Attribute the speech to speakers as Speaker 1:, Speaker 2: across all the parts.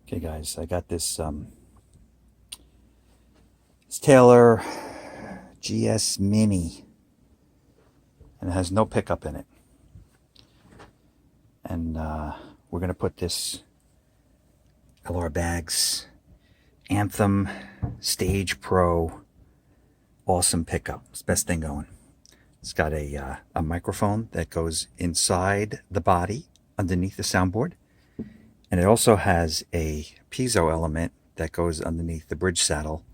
Speaker 1: Okay, guys, I got this it's Taylor GS Mini, and it has no pickup in it. And we're gonna put this LR Baggs Anthem Stagepro awesome pickup. It's the best thing going. It's got a microphone that goes inside the body underneath the soundboard, and it also has a piezo element that goes underneath the bridge saddle.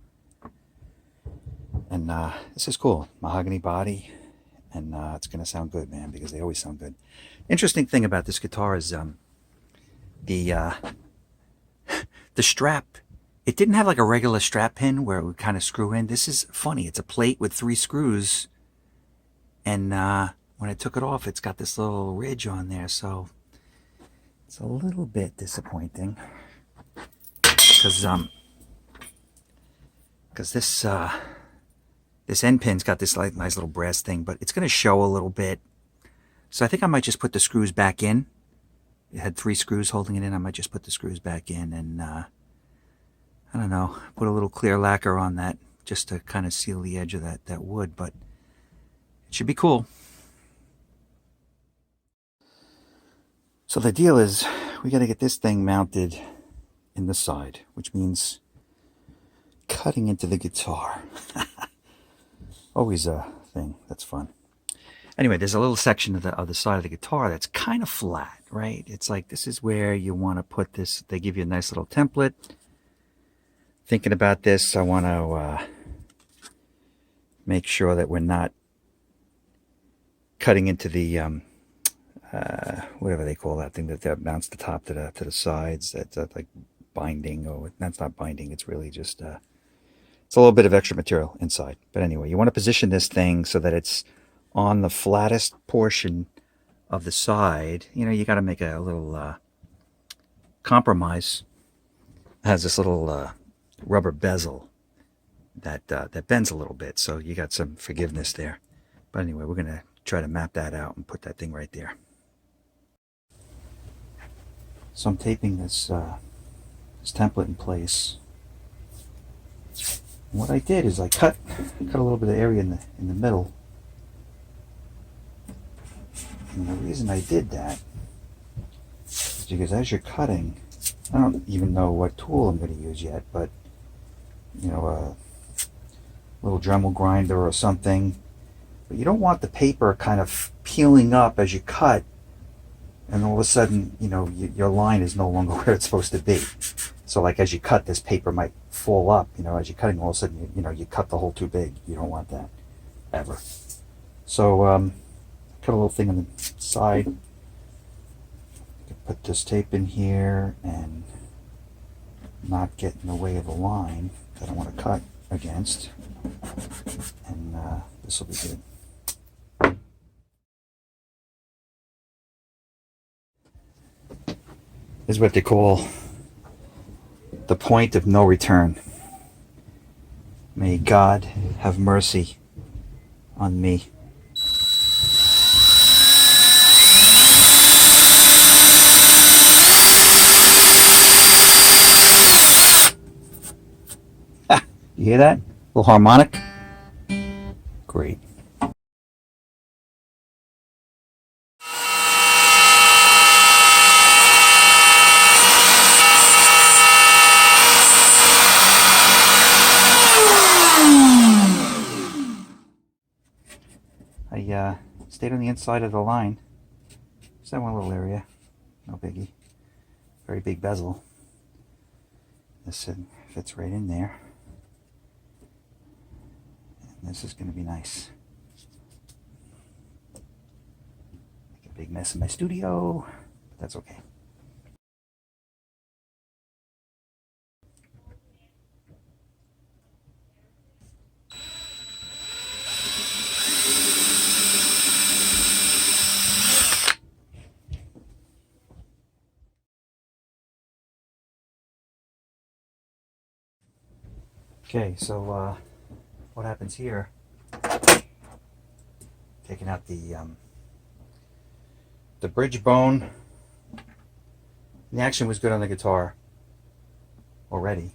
Speaker 1: And this is cool. Mahogany body, and it's going to sound good, man, because they always sound good. Interesting thing about this guitar is the strap. It didn't have like a regular strap pin where it would kind of screw in. This is funny. It's a plate with 3 screws, and when I took it off, it's got this little ridge on there, so it's a little bit disappointing because this end pin's got this like nice little brass thing, but it's going to show a little bit. So I think I might just put the screws back in. It had 3 screws holding it in. I might just put the screws back in and I don't know, put a little clear lacquer on that just to kind of seal the edge of that wood, but it should be cool. So the deal is we got to get this thing mounted in the side, which means cutting into the guitar. Always a thing. That's fun. Anyway, there's a little section of the side of the guitar that's kind of flat, right? It's like this is where you want to put this. They give you a nice little template. Thinking about this, I want to make sure that we're not cutting into the whatever they call that thing that mounts the top to the sides. That's like binding, or that's not binding. It's really just it's a little bit of extra material inside. But anyway, you want to position this thing so that it's on the flattest portion of the side. You know, you got to make a little compromise. It has this little rubber bezel that bends a little bit, so you got some forgiveness there. But anyway, we're gonna try to map that out and put that thing right there. So I'm taping this template in place. And what I did is I cut a little bit of area in the middle. And the reason I did that is because as you're cutting, I don't even know what tool I'm going to use yet, but you know, a little Dremel grinder or something. But you don't want the paper kind of peeling up as you cut, and all of a sudden, you know, your line is no longer where it's supposed to be. So like as you cut, this paper might fall up, you know, as you're cutting, all of a sudden, you know, you cut the hole too big. You don't want that, ever. So cut a little thing on the side. Put this tape in here and not get in the way of the line that I want to cut against, and this will be good. This is what they call the point of no return. May God have mercy on me. You hear that? A little harmonic? Great. I stayed on the inside of the line. Just that one little area. No biggie. Very big bezel. This fits right in there. This is going to be nice. Make a big mess in my studio, but that's okay. Okay, so what happens here? Taking out the bridge bone. The action was good on the guitar. already.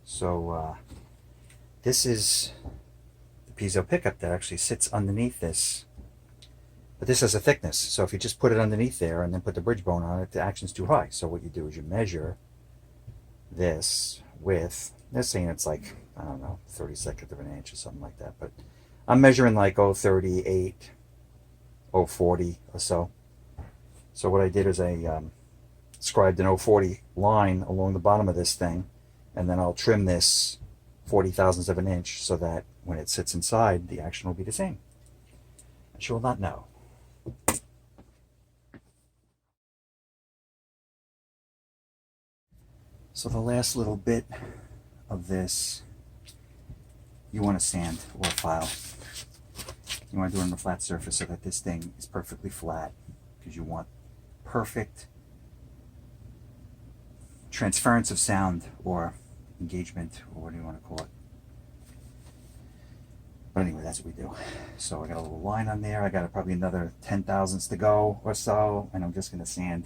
Speaker 1: So this is the piezo pickup that actually sits underneath this. But this has a thickness, so if you just put it underneath there and then put the bridge bone on it, the action's too high. So what you do is you measure this with, let's say it's like, I don't know, 32nd of an inch or something like that. But I'm measuring like 038, 040 or so. So what I did is I scribed an 040 line along the bottom of this thing, and then I'll trim this 40 thousandths of an inch so that when it sits inside, the action will be the same. And she will not know. So the last little bit of this, you want to sand or file. You want to do it on a flat surface so that this thing is perfectly flat, because you want perfect transference of sound or engagement, or what do you want to call it. But anyway, that's what we do. So I got a little line on there. I got probably another 10 thousandths to go or so, and I'm just going to sand.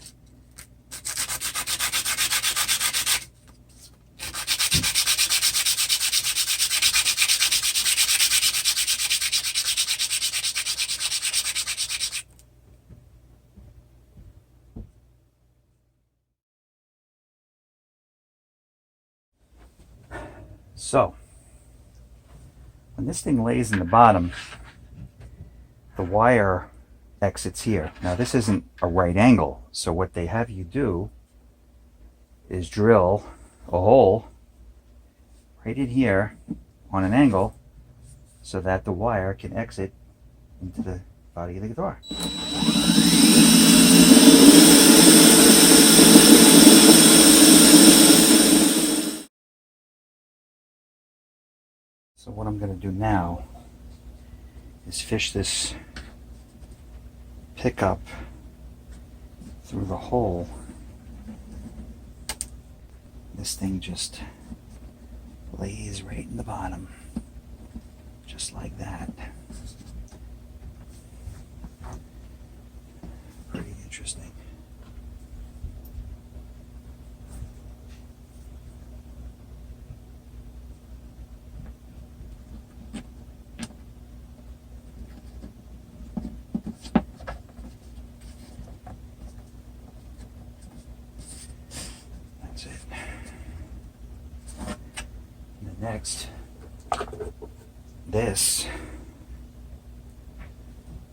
Speaker 1: So when this thing lays in the bottom, the wire exits here. Now this isn't a right angle, so what they have you do is drill a hole right in here on an angle so that the wire can exit into the body of the guitar. So what I'm going to do now is fish this pickup through the hole. This thing just lays right in the bottom, just like that. Pretty interesting. That's it. And then next, this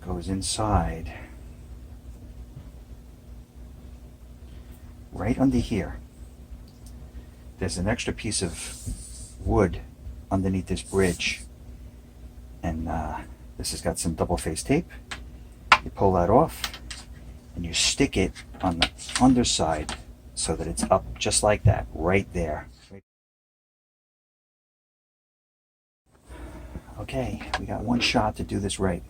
Speaker 1: goes inside right under here. There's an extra piece of wood underneath this bridge, and this has got some double face tape. You pull that off and you stick it on the underside so that it's up just like that, right there. Okay, we got one shot to do this right.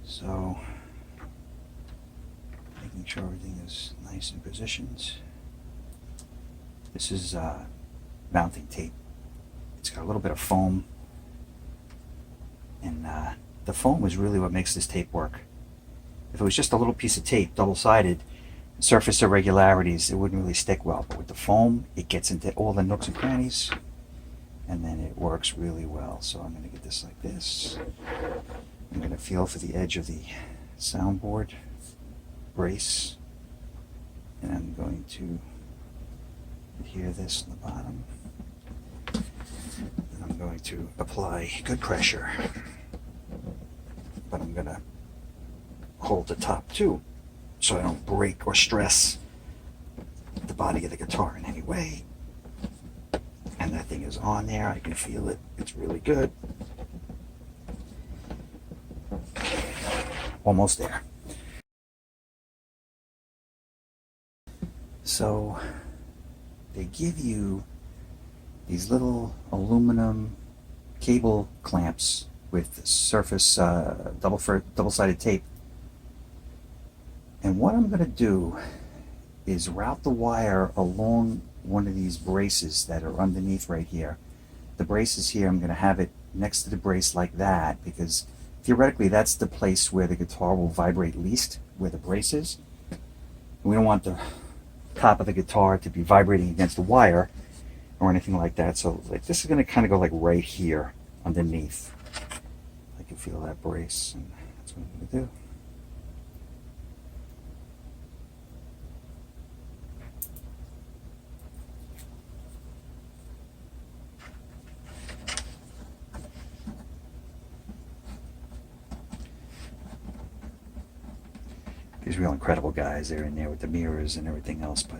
Speaker 1: So, making sure everything is nice and positioned. This is mounting tape. It's got a little bit of foam, and the foam is really what makes this tape work. If it was just a little piece of tape, double-sided, surface irregularities, it wouldn't really stick well. But with the foam, it gets into all the nooks and crannies, and then it works really well. So I'm going to get this like this. I'm going to feel for the edge of the soundboard brace, and I'm going to adhere this on the bottom. And I'm going to apply good pressure, but I'm going to hold the top too, so I don't break or stress the body of the guitar in any way. And that thing is on there. I can feel it. It's really good. Almost there. So they give you these little aluminum cable clamps with surface double-sided tape. And what I'm going to do is route the wire along one of these braces that are underneath right here. The braces here, I'm going to have it next to the brace like that, because theoretically that's the place where the guitar will vibrate least, where the brace is. We don't want the top of the guitar to be vibrating against the wire, or anything like that. So like this is going to kind of go like right here underneath. I can feel that brace, and that's what I'm going to do. These real incredible guys, they're in there with the mirrors and everything else, but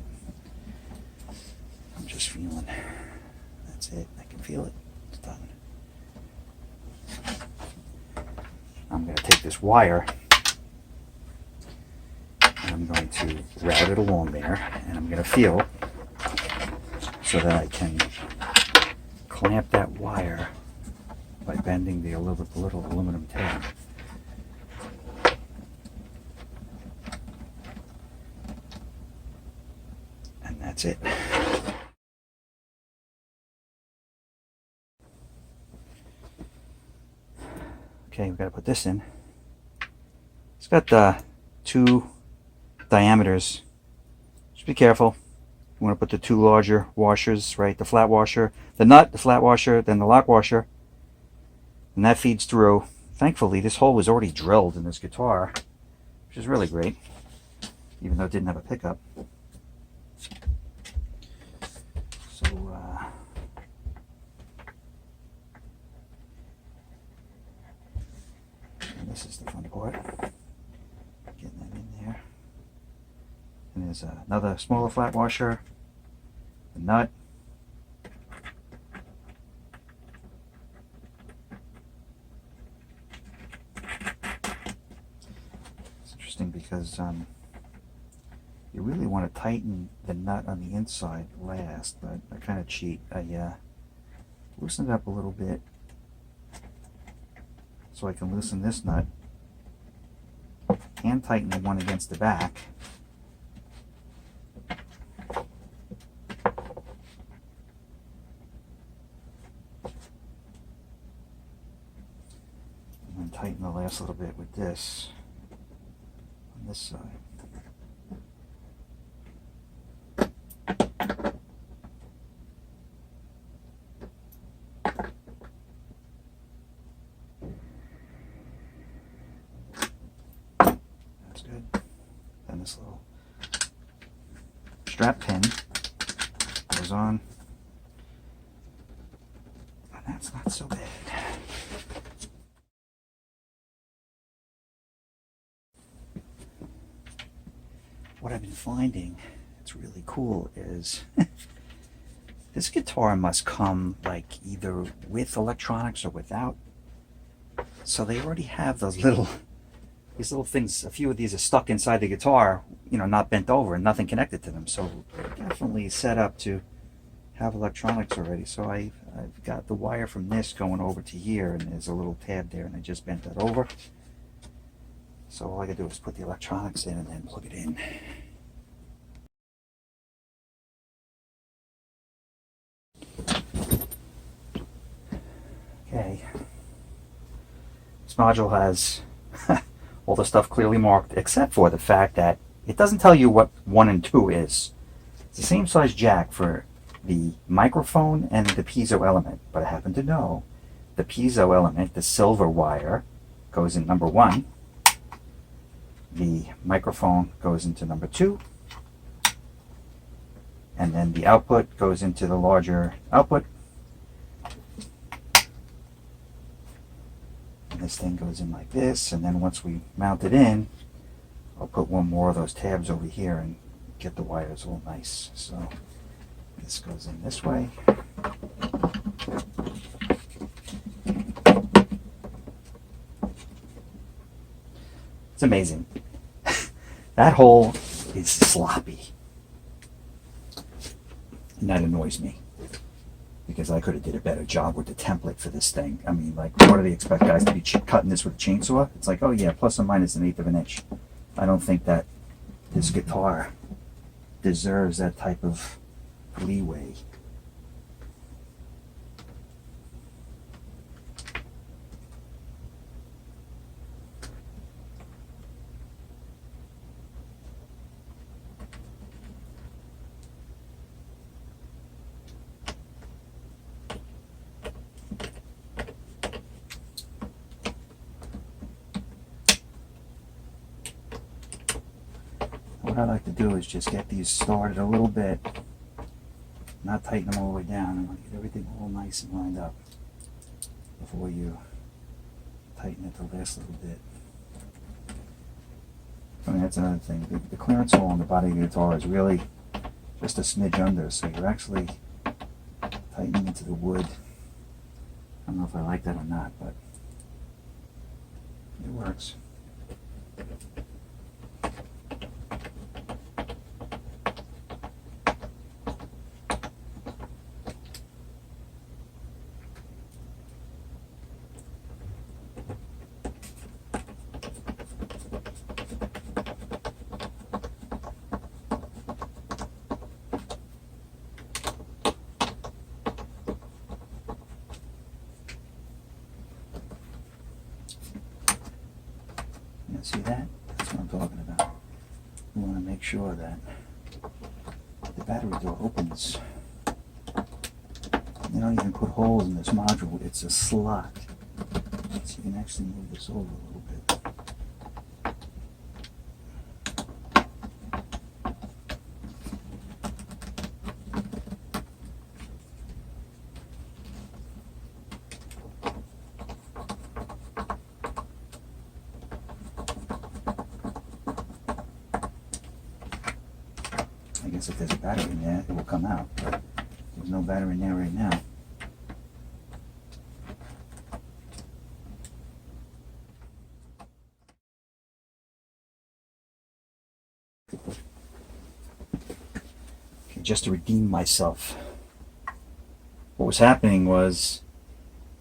Speaker 1: I'm just feeling, that's it, I can feel it, it's done. I'm going to take this wire and I'm going to route it along there, and I'm going to feel so that I can clamp that wire by bending the little aluminum tab. That's it. Okay, we've got to put this in. It's got two diameters. Just be careful. You want to put the two larger washers, right? The flat washer, the nut, the flat washer, then the lock washer. And that feeds through. Thankfully, this hole was already drilled in this guitar, which is really great, even though it didn't have a pickup. And this is the fun part, getting that in there. And there's another smaller flat washer, the nut, it's interesting because you really want to tighten the nut on the inside last, but I kind of cheat. I loosen it up a little bit so I can loosen this nut and tighten the one against the back. And then tighten the last little bit with this on this side. This little strap pin goes on, and that's not so bad. What I've been finding that's really cool is this guitar must come like either with electronics or without. So they already have these little things. A few of these are stuck inside the guitar, you know, not bent over and nothing connected to them. So definitely set up to have electronics already. So I've got the wire from this going over to here, and there's a little tab there, and I just bent that over. So all I gotta do is put the electronics in and then plug it in. Okay. This module has all the stuff clearly marked, except for the fact that it doesn't tell you what 1 and 2 is. It's the same size jack for the microphone and the piezo element, but I happen to know the piezo element, the silver wire, goes in number 1. The microphone goes into number 2. And then the output goes into the larger output. This thing goes in like this, and then once we mount it in, I'll put one more of those tabs over here and get the wires all nice. So this goes in this way. It's amazing. That hole is sloppy, and that annoys me, because I could have did a better job with the template for this thing. I mean, like, what do they expect guys to be cutting this with a chainsaw? It's like, oh yeah, plus or minus 1/8 of an inch. I don't think that this guitar deserves that type of leeway. what I like to do is just get these started a little bit, not tighten them all the way down. I want to get everything all nice and lined up before you tighten it the last little bit. I mean, that's another thing. The clearance hole on the body of the guitar is really just a smidge under, so you're actually tightening into the wood. I don't know if I like that or not, but it works. See that? That's what I'm talking about. You want to make sure that the battery door opens. You don't even put holes in this module, it's a slot. So you can actually move this over a little bit. I guess if there's a battery in there, it will come out, but there's no battery in there right now. Okay, just to redeem myself, what was happening was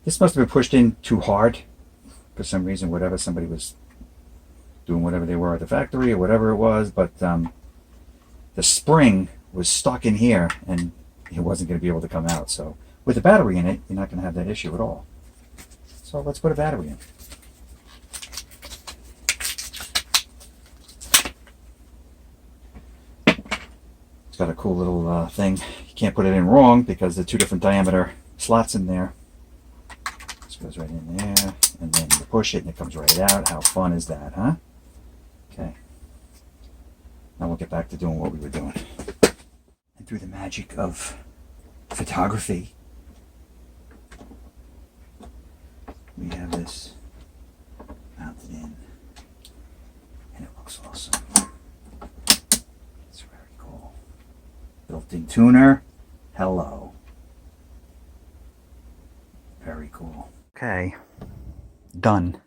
Speaker 1: this must have been pushed in too hard for some reason, whatever, somebody was doing whatever they were at the factory or whatever it was, but the spring was stuck in here and it wasn't going to be able to come out. So with a battery in it, you're not going to have that issue at all. So let's put a battery in. It's got a cool little thing. You can't put it in wrong because the two different diameter slots in there. This goes right in there, and then you push it and it comes right out. How fun is that, huh? Okay. Now we'll get back to doing what we were doing. And through the magic of photography, we have this mounted in, and it looks awesome. It's very cool. Built-in tuner, hello. Very cool. Okay, done.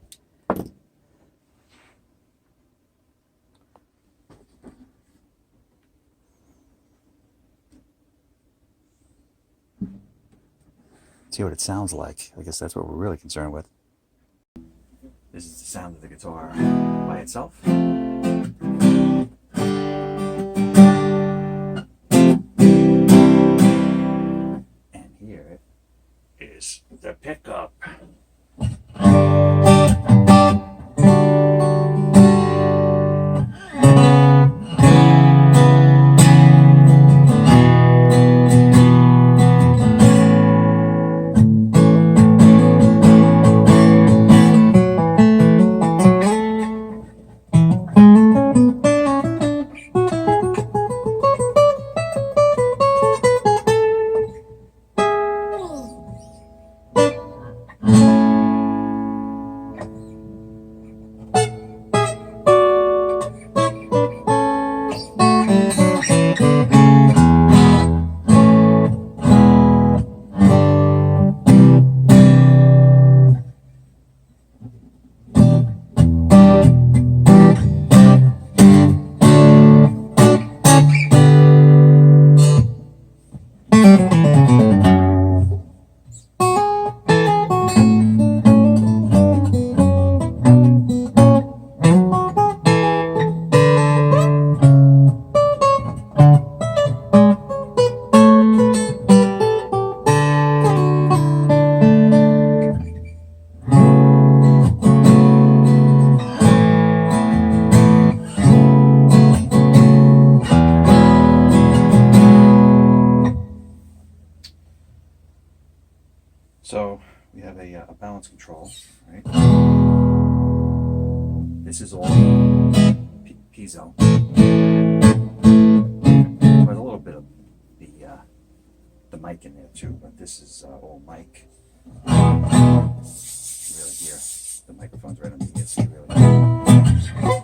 Speaker 1: See what it sounds like. I guess that's what we're really concerned with. This is the sound of the guitar by itself. And here is the pickup. So we have a balance control, right? This is all piezo. mic in there too, but this is all mic. You can really hear the microphone's right under here, so you really